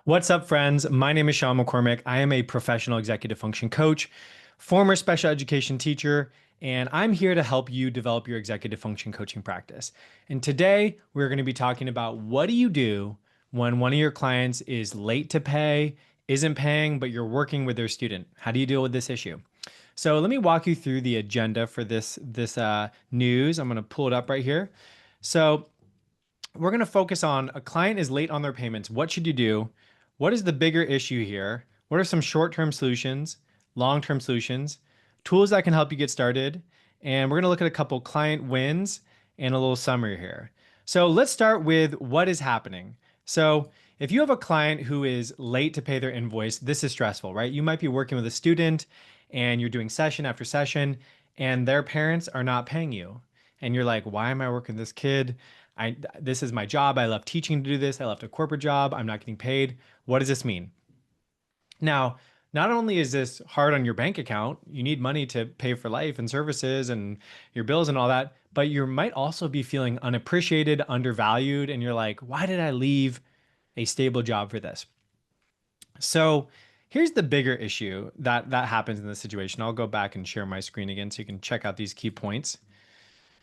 What's up, friends? My name is Sean McCormick. I am a professional executive function coach, former special education teacher, and I'm here to help you develop your executive function coaching practice. And today we're going to be talking about what do you do when one of your clients is late to pay, isn't paying, but you're working with their student. How do you deal with this issue? So let me walk you through the agenda for this news. I'm going to pull it up right here. So we're going to focus on a client is late on their payments. What should you do? What is the bigger issue here? What are some short-term solutions, long-term solutions, tools that can help you get started? And we're going to look at a couple client wins and a little summary here. So let's start with what is happening. So if you have a client who is late to pay their invoice, this is stressful, right? You might be working with a student and you're doing session after session and their parents are not paying you. And you're like, why am I working with this kid? This is my job. I left teaching to do this. I left a corporate job. I'm not getting paid. What does this mean? Now, not only is this hard on your bank account, you need money to pay for life and services and your bills and all that, but you might also be feeling unappreciated, undervalued, and you're like, why did I leave a stable job for this? So here's the bigger issue that happens in this situation. I'll go back and share my screen again so you can check out these key points.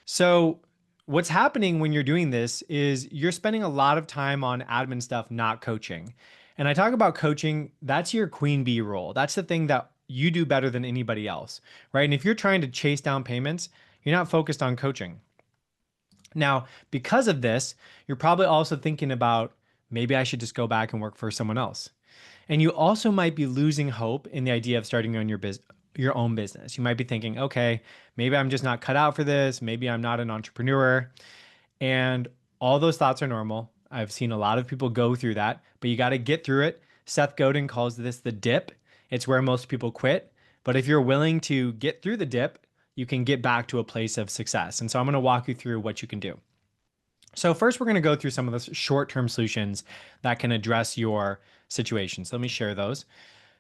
So what's happening when you're doing this is you're spending a lot of time on admin stuff, not coaching. And I talk about coaching, that's your queen bee role. That's the thing that you do better than anybody else, right? And if you're trying to chase down payments, you're not focused on coaching. Now, because of this, you're probably also thinking about maybe I should just go back and work for someone else. And you also might be losing hope in the idea of starting on your own business. You might be thinking, okay, maybe I'm just not cut out for this. Maybe I'm not an entrepreneur. And all those thoughts are normal. I've seen a lot of people go through that, but you got to get through it. Seth Godin calls this the dip. It's where most people quit. But if you're willing to get through the dip, you can get back to a place of success. And so I'm going to walk you through what you can do. So first, we're going to go through some of the short-term solutions that can address your situation. So let me share those.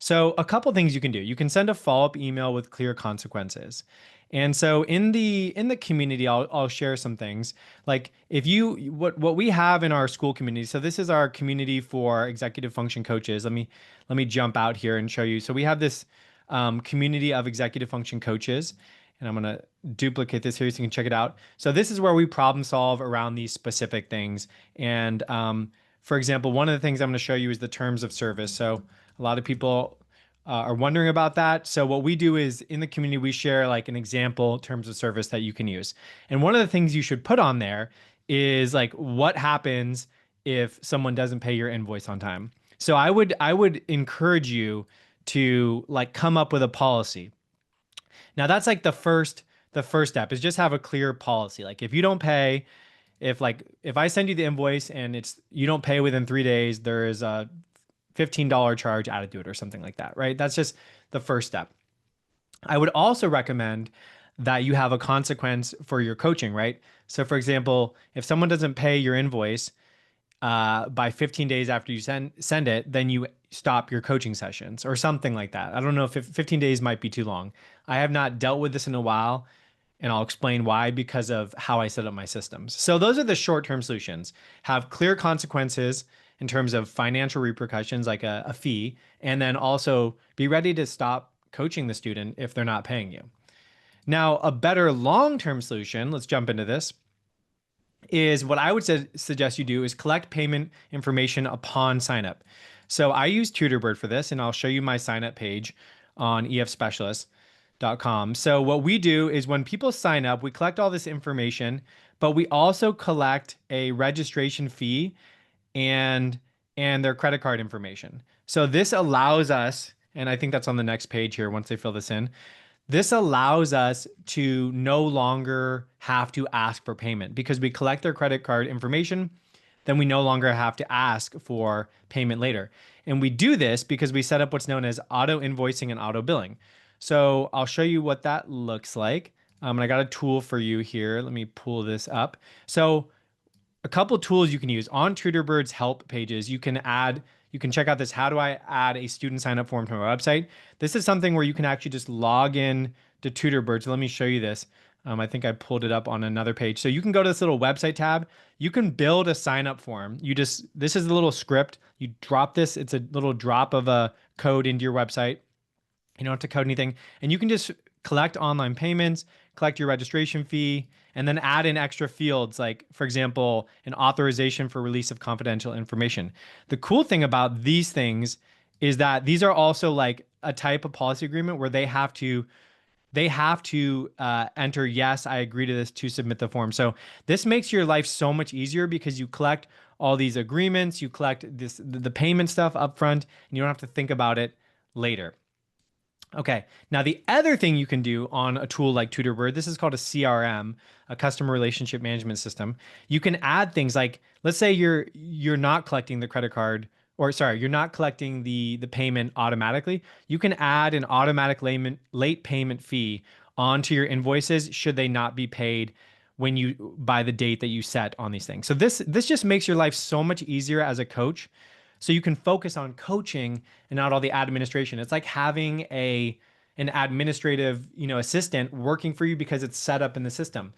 So a couple things you can do. You can send a follow-up email with clear consequences. And so in the community, I'll share some things. Like if you what we have in our school community. So this is our community for executive function coaches. Let me jump out here and show you. So we have this community of executive function coaches, and I'm gonna duplicate this here so you can check it out. So this is where we problem solve around these specific things. And for example, one of the things I'm gonna show you is the terms of service. So a lot of people are wondering about that. So what we do is in the community, we share like an example terms of service that you can use. And one of the things you should put on there is like what happens if someone doesn't pay your invoice on time. So I would encourage you to like come up with a policy. Now that's like the first step is just have a clear policy. Like if you don't pay, if I send you the invoice and it's you don't pay within 3 days, there is a $15 charge added to it or something like that, right? That's just the first step. I would also recommend that you have a consequence for your coaching, right? So for example, if someone doesn't pay your invoice by 15 days after you send it, then you stop your coaching sessions or something like that. I don't know if 15 days might be too long. I have not dealt with this in a while, and I'll explain why because of how I set up my systems. So those are the short-term solutions. Have clear consequences in terms of financial repercussions like a fee, and then also be ready to stop coaching the student if they're not paying you. Now, a better long-term solution, let's jump into this, is what I would suggest you do is collect payment information upon signup. So I use TutorBird for this, and I'll show you my signup page on efspecialist.com. So what we do is when people sign up, we collect all this information, but we also collect a registration fee and their credit card information. So this allows us, and I think that's on the next page here once they fill this in, this allows us to no longer have to ask for payment because we collect their credit card information, then we no longer have to ask for payment later. And we do this because we set up what's known as auto invoicing and auto billing. So I'll show you what that looks like. And I got a tool for you here. Let me pull this up. So a couple tools you can use on TutorBird's help pages. You can check out this, how do I add a student sign up form to my website? This is something where you can actually just log in to TutorBird. So let me show you this. I think I pulled it up on another page. So you can go to this little website tab. You can build a sign up form. This is a little script. You drop this, it's a little drop of a code into your website. You don't have to code anything. And you can just collect online payments, collect your registration fee, and then add in extra fields like, for example, an authorization for release of confidential information. The cool thing about these things is that these are also like a type of policy agreement where they have to enter, yes, I agree to this to submit the form. So this makes your life so much easier because you collect all these agreements, you collect the payment stuff up front, and you don't have to think about it later. Okay, now the other thing you can do on a tool like TutorBird, this is called a CRM, a customer relationship management system. You can add things like, let's say you're not collecting the credit card, or sorry, you're not collecting the payment automatically. You can add an automatic late payment fee onto your invoices should they not be paid by the date that you set on these things. So this just makes your life so much easier as a coach. So you can focus on coaching and not all the administration. It's like having an administrative, assistant working for you because it's set up in the system.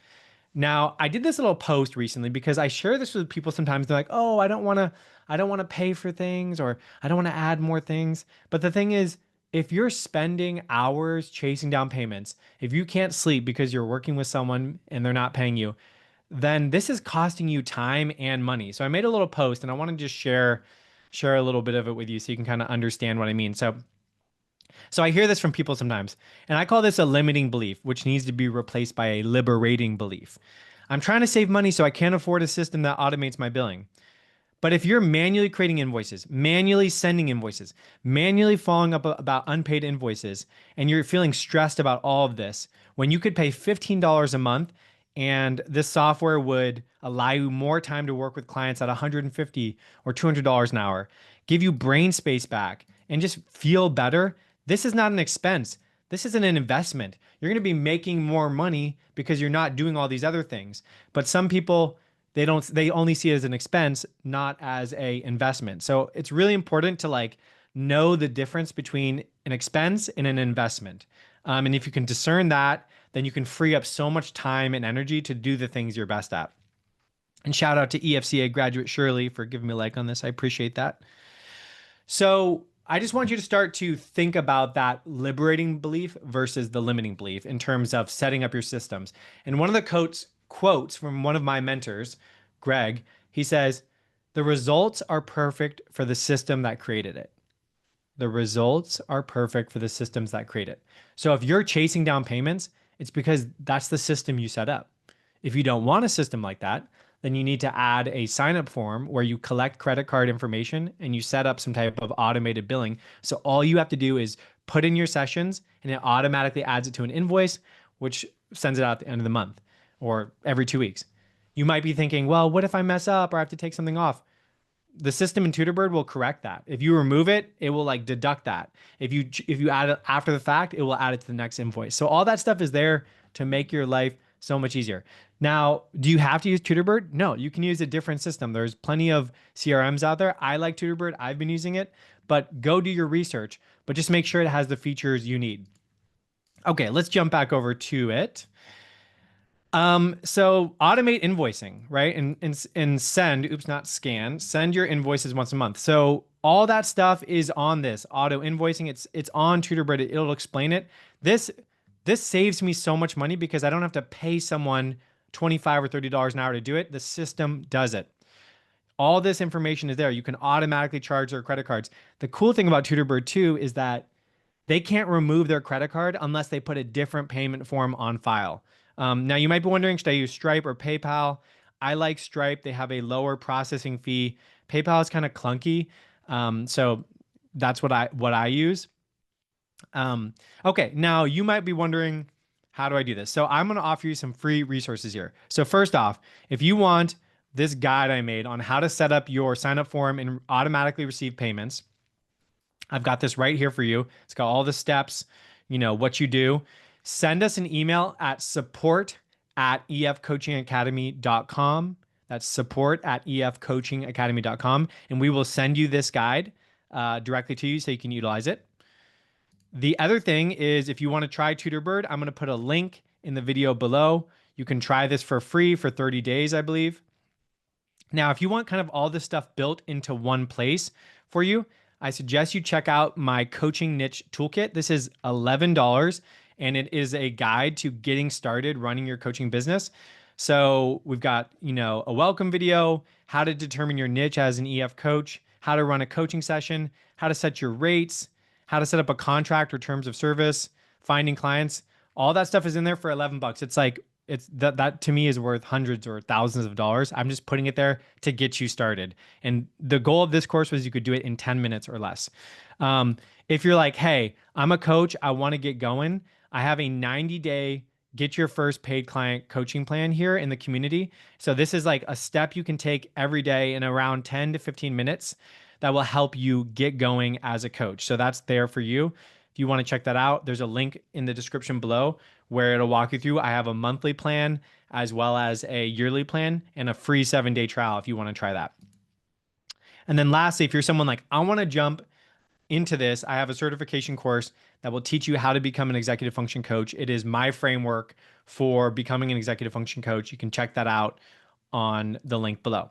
Now, I did this little post recently because I share this with people sometimes. They're like, "Oh, I don't want to pay for things, or I don't want to add more things." But the thing is, if you're spending hours chasing down payments, if you can't sleep because you're working with someone and they're not paying you, then this is costing you time and money. So I made a little post and I want to just share a little bit of it with you so you can kind of understand what I mean. So I hear this from people sometimes, and I call this a limiting belief, which needs to be replaced by a liberating belief. I'm trying to save money, so I can't afford a system that automates my billing. But if you're manually creating invoices, manually sending invoices, manually following up about unpaid invoices, and you're feeling stressed about all of this, when you could pay $15 a month and this software would allow you more time to work with clients at $150 or $200 an hour, give you brain space back, and just feel better, this is not an expense. This isn't an investment. You're going to be making more money because you're not doing all these other things. But some people, they only see it as an expense, not as a investment. So it's really important to like know the difference between an expense and an investment. And if you can discern that, then you can free up so much time and energy to do the things you're best at. And shout out to EFCA graduate Shirley for giving me a like on this. I appreciate that. So I just want you to start to think about that liberating belief versus the limiting belief in terms of setting up your systems. And one of the quotes from one of my mentors, Greg, he says, "The results are perfect for the system that created it." The results are perfect for the systems that create it. So if you're chasing down payments, it's because that's the system you set up. If you don't want a system like that, then you need to add a sign up form where you collect credit card information and you set up some type of automated billing. So all you have to do is put in your sessions and it automatically adds it to an invoice, which sends it out at the end of the month or every 2 weeks. You might be thinking, well, what if I mess up or I have to take something off? The system in TutorBird will correct that. If you remove it, it will like deduct that. If you add it after the fact, it will add it to the next invoice. So all that stuff is there to make your life so much easier. Now, do you have to use TutorBird? No, you can use a different system. There's plenty of CRMs out there. I like TutorBird. I've been using it, but go do your research, but just make sure it has the features you need. Okay, let's jump back over to it. So automate invoicing, right? And send your invoices once a month. So all that stuff is on this auto invoicing. It's on TutorBird. It'll explain it. This saves me so much money because I don't have to pay someone $25 or $30 an hour to do it. The system does it. All this information is there. You can automatically charge their credit cards. The cool thing about TutorBird too is that they can't remove their credit card unless they put a different payment form on file. Now you might be wondering, should I use Stripe or PayPal? I like Stripe. They have a lower processing fee. PayPal is kind of clunky. So that's what I use. Okay, now you might be wondering, how do I do this? So I'm going to offer you some free resources here. So first off, if you want this guide I made on how to set up your sign up form and automatically receive payments, I've got this right here for you. It's got all the steps, what you do. Send us an email at support@efcoachingacademy.com. That's support@efcoachingacademy.com. And we will send you this guide directly to you so you can utilize it. The other thing is if you want to try TutorBird, I'm going to put a link in the video below. You can try this for free for 30 days, I believe. Now, if you want kind of all this stuff built into one place for you, I suggest you check out my coaching niche toolkit. This is $11 and it is a guide to getting started running your coaching business. So we've got, a welcome video, how to determine your niche as an EF coach, how to run a coaching session, how to set your rates, how to set up a contract or terms of service, finding clients. All that stuff is in there for 11 bucks. It's like that to me is worth hundreds or thousands of dollars. I'm just putting it there to get you started. And the goal of this course was you could do it in 10 minutes or less. If you're like, hey, I'm a coach, I want to get going, I have a 90-day get your first paid client coaching plan here in the community. So this is like a step you can take every day in around 10 to 15 minutes that will help you get going as a coach. So that's there for you. If you want to check that out, there's a link in the description below where it'll walk you through. I have a monthly plan as well as a yearly plan and a free 7-day trial if you want to try that. And then lastly, if you're someone like, I want to jump into this, I have a certification course that will teach you how to become an executive function coach. It is my framework for becoming an executive function coach. You can check that out on the link below.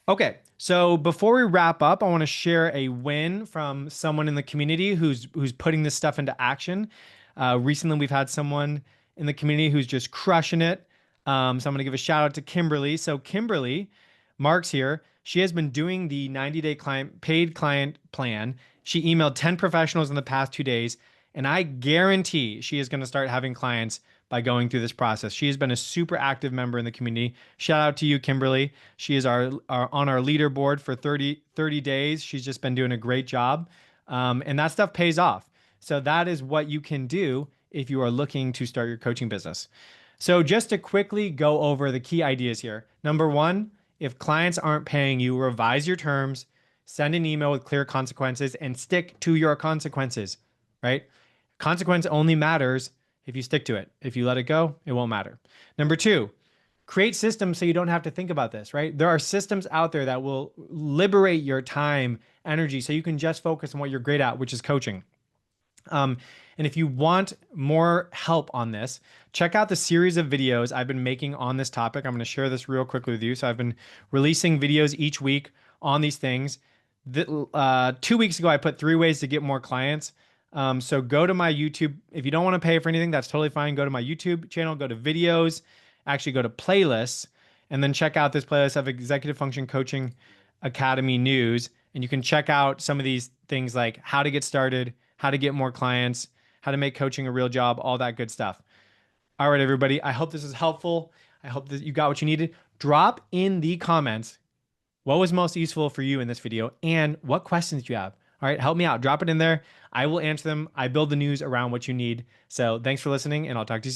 Okay, so before we wrap up, I want to share a win from someone in the community who's putting this stuff into action. Recently, we've had someone in the community who's just crushing it. So I'm going to give a shout out to Kimberly. So Kimberly, Mark's here. She has been doing the 90-day paid client plan. She emailed 10 professionals in the past 2 days, and I guarantee she is going to start having clients by going through this process. She has been a super active member in the community. Shout out to you, Kimberly. She is on our leaderboard for 30 days. She's just been doing a great job. And that stuff pays off. So that is what you can do if you are looking to start your coaching business. So just to quickly go over the key ideas here. Number one, if clients aren't paying you, revise your terms, send an email with clear consequences, and stick to your consequences, right? Consequence only matters if you stick to it. If you let it go, it won't matter. Number two, create systems so you don't have to think about this, right? There are systems out there that will liberate your time, energy, so you can just focus on what you're great at, which is coaching. And if you want more help on this, check out the series of videos I've been making on this topic. I'm going to share this real quickly with you. So I've been releasing videos each week on these things. 2 weeks ago, I put 3 ways to get more clients. So go to my YouTube. If you don't want to pay for anything, that's totally fine. Go to my YouTube channel, go to videos, actually go to playlists, and then check out this playlist of Executive Function Coaching Academy news. And you can check out some of these things like how to get started, how to get more clients, how to make coaching a real job, all that good stuff. All right, everybody. I hope this is helpful. I hope that you got what you needed. Drop in the comments what was most useful for you in this video and what questions do you have. All right, help me out. Drop it in there. I will answer them. I build the news around what you need. So thanks for listening, and I'll talk to you soon.